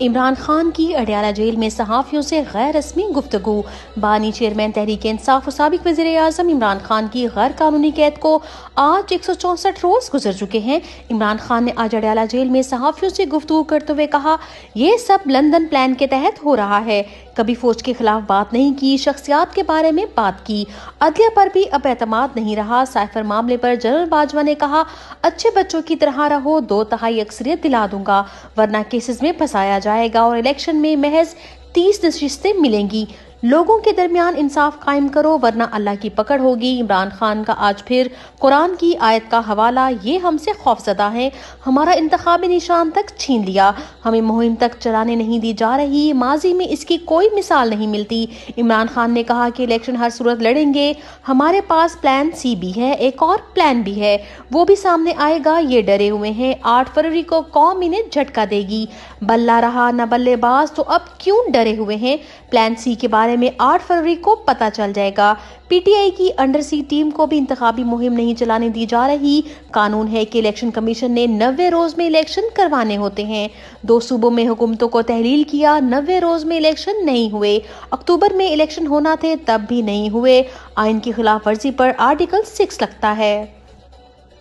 इमरान खान की अडयाला जेल में सहाफ़ियों से गैर रस्मी गुफ्तगू। बानी चेयरमैन तहरीक इंसाफ और साबिक वज़ीर आज़म इमरान खान की गैर कानूनी कैद को आज 164 रोज गुजर चुके हैं। इमरान खान ने आज अडयाला जेल में सहाफ़ियों से गुफ्तगू करते हुए कहा, ये सब लंदन प्लान के तहत हो रहा है। कभी फौज के खिलाफ बात नहीं की, शख्सियात के बारे में बात की। अदलिया पर भी अब एतमाद नहीं रहा। साइफर मामले पर जनरल बाजवा ने कहा, अच्छे बच्चों की तरह रहो, 2/3 अक्सरियत दिला दूंगा, वरना केसेस में फंसाया जाएगा और इलेक्शन में महज 30 नशिस्तें मिलेंगी। लोगों के दरमियान इंसाफ कायम करो, वरना अल्लाह की पकड़ होगी। इमरान खान का आज फिर कुरान की आयत का हवाला, ये हमसे खौफजदा है, हमारा इंतखाबी निशान तक छीन लिया, हमें मुहिम तक चलाने नहीं दी जा रही, माजी में इसकी कोई मिसाल नहीं मिलती। इमरान खान ने कहा कि इलेक्शन हर सूरत लड़ेंगे, हमारे पास प्लान सी भी है, एक और प्लान भी है, वो भी सामने आएगा। ये डरे हुए हैं, 8 फरवरी को कौम इन्हें झटका देगी। बल्ला रहा न बल्लेबाज, तो अब क्यों डरे हुए हैं? प्लान सी के बारे में 8 फरवरी को पता चल जाएगा। पीटीआई की अंडर सी टीम को भी इंतखाबी मुहिम नहीं चलाने दी जा रही। कानून है कि इलेक्शन कमीशन ने 90 रोज में इलेक्शन करवाने होते हैं। 2 सूबों में हुकूमतों को तहलील किया, 90 रोज में इलेक्शन नहीं हुए। अक्टूबर में इलेक्शन होना थे, तब भी नहीं हुए। आइन की खिलाफ वर्जी पर आर्टिकल 6 लगता है।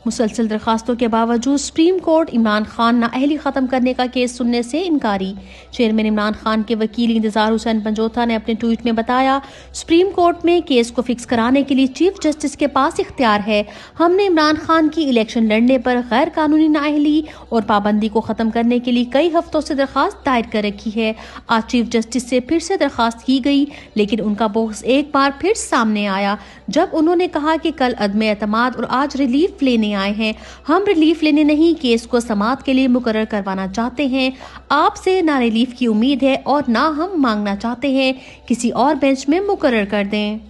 मुसलसल दरखास्तों के बावजूद सुप्रीम कोर्ट इमरान खान नाअहली ख़त्म करने का केस सुनने से इनकारी। चेयरमैन इमरान खान के वकील इंतजार हुसैन पंजोथा ने अपने ट्वीट में बताया, सुप्रीम कोर्ट में केस को फिक्स कराने के लिए चीफ जस्टिस के पास इख्तियार है। हमने इमरान खान की इलेक्शन लड़ने पर गैर कानूनी नाअहली और पाबंदी को ख़त्म करने के लिए कई हफ्तों से दरखास्त दायर कर रखी है। आज चीफ जस्टिस से फिर से दरखास्त की गई, लेकिन उनका बॉक्स एक बार फिर सामने आया जब उन्होंने कहा कि कल अदम एतमाद और आज रिलीफ लेने आए हैं। हम रिलीफ लेने नहीं, केस को समाअत के लिए मुकर्रर करवाना चाहते हैं। आपसे ना रिलीफ की उम्मीद है और ना हम मांगना चाहते हैं, किसी और बेंच में मुकर्रर कर दें।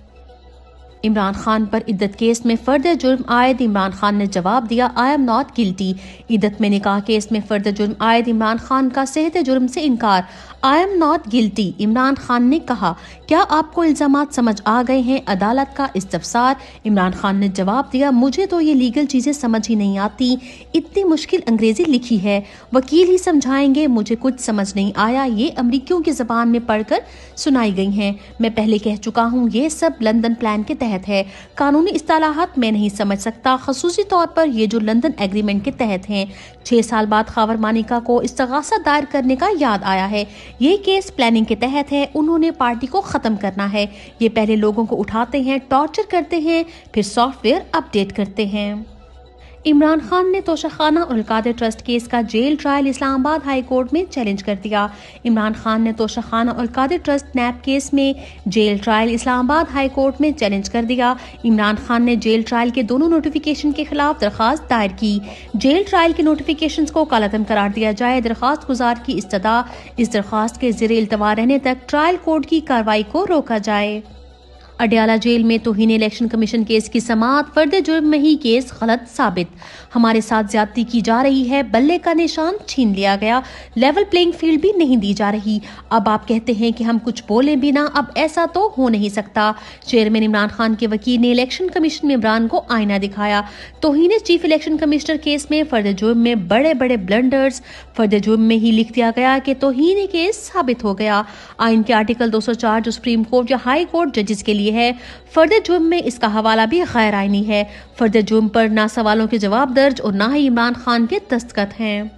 इमरान खान पर इद्दत केस में फर्द जुर्म आयद इमरान खान ने जवाब दिया, आई एम नॉट गिल्टी। इद्दत में निकाह केस में फर्द जुर्म आयद इमरान खान का सेहत जुर्म से इनकार, I am not guilty. Imran Khan ने कहा, क्या आपको इल्जामात समझ आ गए हैं? अदालत का इस्तफसार। इमरान खान ने जवाब दिया, मुझे तो ये लीगल चीजें समझ ही नहीं आती, इतनी मुश्किल अंग्रेजी लिखी है, वकील ही समझाएंगे, मुझे कुछ समझ नहीं आया, ये अमरीकियों की जबान में पढ़कर सुनाई गई हैं। मैं पहले कह चुका हूँ, ये सब लंदन प्लान के तहत है, कानूनी इस्तालाहात मैं नहीं समझ सकता, खसूसी तौर पर ये जो लंदन एग्रीमेंट के तहत हैं। 6 साल बाद खावर मानिका को इस्तगासा दायर करने का याद आया है। ये केस प्लानिंग के तहत है, उन्होंने पार्टी को खत्म करना है। ये पहले लोगों को उठाते हैं, टॉर्चर करते हैं, फिर सॉफ्टवेयर अपडेट करते हैं। इमरान खान ने तोशाखाना और अलकादर ट्रस्ट केस का jail trial Islamabad high court में चैलेंज कर दिया। इमरान खान ने तोशाखाना और अलकादर ट्रस्ट नैब केस में jail trial Islamabad high court में चैलेंज कर दिया। इमरान खान ने जेल ट्रायल के दोनों नोटिफिकेशन के खिलाफ दरखास्त दायर की। जेल ट्रायल के नोटिफिकेशन को कालाअदम करार दिया जाए, दरखास्त गुजार की इस्तदा, इस दरखास्त के ज़ेरे इल्तवा रहने तक ट्रायल कोर्ट की कार्रवाई को रोका जाए। अडयाला जेल में तौहीन इलेक्शन कमीशन केस की समाअत, फर्द जुर्म में ही केस गलत साबित, हमारे साथ ज्यादती की जा रही है, बल्ले का निशान छीन लिया गया, लेवल प्लेइंग फील्ड भी नहीं दी जा रही। अब आप कहते हैं कि हम कुछ बोले भी ना, अब ऐसा तो हो नहीं सकता। चेयरमैन इमरान खान के वकील ने इलेक्शन कमीशन में इमरान को आईना दिखाया। तौहीन चीफ इलेक्शन कमिश्नर केस में फर्द जुर्म में बड़े बड़े ब्लंडर्स, फर्द जुर्म में ही लिख दिया गया कि तौहीन केस साबित हो गया। आइन के आर्टिकल 204 जो सुप्रीम कोर्ट या हाई कोर्ट जजेस के लिए है, फर्द जुर्म में इसका हवाला भी गैर आईनी है। फर्द जुर्म पर ना सवालों के जवाब दर्ज और ना ही इमरान खान के दस्तखत हैं।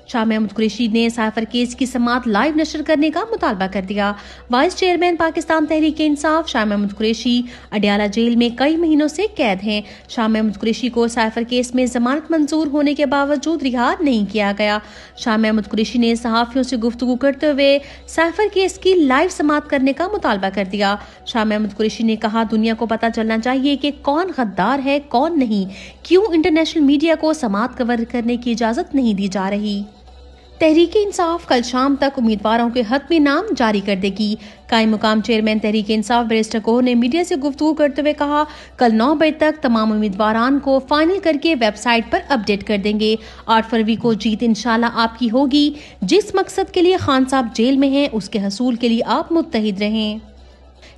शाह महमूद कुरैशी ने साइफर केस की समाअत लाइव नशर करने का मुतालबा कर दिया। Vice chairman Pakistan Tehreek Insaf Shah Mahmood Qureshi Adiala jail में कई महीनों से कैद हैं। शाह महमूद कुरैशी को साइफर केस में जमानत मंजूर होने के बावजूद रिहा नहीं किया गया। शाह महमूद कुरैशी ने सहाफियों से गुफ्तगू करते हुए साइफर केस की लाइव समाअत करने का मुतालबा कर दिया। शाह महमूद कुरैशी ने कहा, दुनिया को पता चलना चाहिए कि कौन गद्दार है, कौन नहीं, क्यों इंटरनेशनल मीडिया को समाअत कवर करने की इजाजत नहीं दी जा रही। तहरीक इंसाफ कल शाम तक उम्मीदवारों के हतमी नाम जारी कर देगी। कायम मुकाम चेयरमैन तहरीक इंसाफ बैरिस्टर कोह ने मीडिया से गुफ्तगू करते हुए कहा, कल 9 बजे तक तमाम उम्मीदवारान को फाइनल करके वेबसाइट पर अपडेट कर देंगे। 8 फरवरी को जीत इंशाल्लाह आपकी होगी। जिस मकसद के लिए खान साहब जेल में हैं, उसके हसूल के लिए आप मुत्तहिद रहें।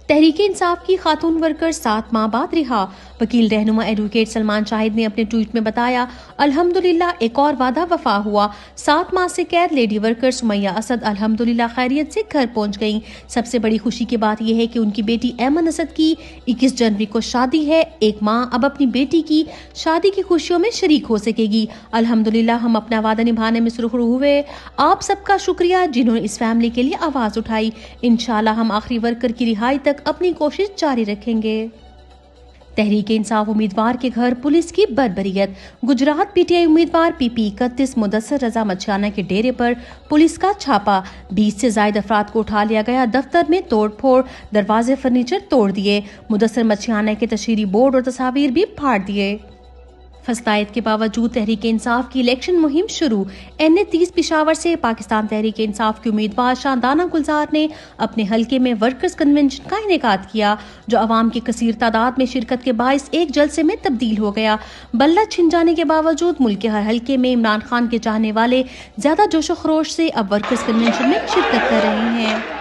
तहरीक इंसाफ की खातून वर्कर 7 माह बाद रिहा। वकील रहनुमा एडवोकेट सलमान शाहिद ने अपने ट्वीट में बताया, अल्हम्दुलिल्लाह एक और वादा वफा हुआ। 7 माह से कैद लेडी वर्कर सुमैया असद अल्हम्दुलिल्लाह खैरियत से घर पहुंच गईं। सबसे बड़ी खुशी की बात यह है कि उनकी बेटी ऐमन असद की 21 जनवरी को शादी है। एक माँ अब अपनी बेटी की शादी की खुशियों में शरीक हो सकेगी। अल्हम्दुलिल्लाह हम अपना वादा निभाने में सुरखरू हुए। आप सबका शुक्रिया जिन्होंने इस फैमिली के लिए आवाज उठाई। इंशाल्लाह हम आखिरी वर्कर की रिहाई तक अपनी कोशिश जारी रखेंगे। तहरीक इंसाफ उम्मीदवार के घर पुलिस की बर्बरियत। गुजरात पीटीआई उम्मीदवार पीपी 31 मुदस्सर रजा मछियाना के डेरे पर पुलिस का छापा। 20 से ज्यादा अफराद को उठा लिया गया। दफ्तर में तोड़फोड़, दरवाजे फर्नीचर तोड़ दिए। मुदस्सर मछियाना के तशहीरी बोर्ड और तस्वीर भी फाड़ दिए। फस्तायत के बावजूद तहरीक इंसाफ की इलेक्शन मुहिम शुरू। NA 30 पेशावर से पाकिस्तान तहरीक इंसाफ के उम्मीदवार शादाना गुलजार ने अपने हलके में वर्कर्स कन्वेंशन का इनेकाद किया, जो अवाम की कसीर तादाद में शिरकत के बाइस एक जलसे में तब्दील हो गया। बल्ला छिन जाने के बावजूद मुल्क के हर हलके में इमरान खान के चाहने वाले ज्यादा जोशो खरोश से अब वर्कर्स कन्वेंशन में शिरकत कर रहे हैं।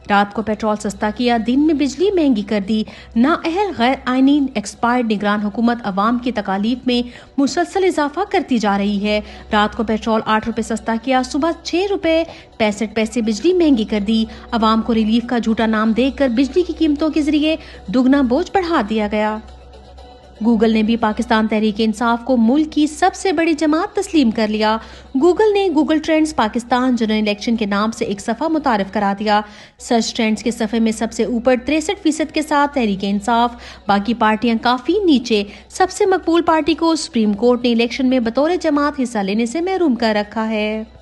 रात को पेट्रोल सस्ता किया, दिन में बिजली महंगी कर दी। नाअहल गैर आईनी एक्सपायर्ड निगरान हुकूमत अवाम की तकालीफ में मुसलसल इजाफा करती जा रही है। रात को पेट्रोल 8 रुपए सस्ता किया, सुबह 6 रुपए 65 पैसे बिजली महंगी कर दी। अवाम को रिलीफ का झूठा नाम देकर बिजली की कीमतों के जरिए दुगना बोझ बढ़ा दिया गया। गूगल ने भी पाकिस्तान तहरीक इंसाफ को मुल्क की सबसे बड़ी जमात तस्लीम कर लिया। गूगल ने Google trends Pakistan general election के नाम से एक सफ़ा मुतारिफ करा दिया। सर्च ट्रेंड्स के सफ़े में सबसे ऊपर 63% के साथ तहरीक इंसाफ, बाकी पार्टियां काफी नीचे। सबसे मकबूल पार्टी को सुप्रीम कोर्ट ने इलेक्शन में बतौर जमात हिस्सा लेने से महरूम कर रखा है।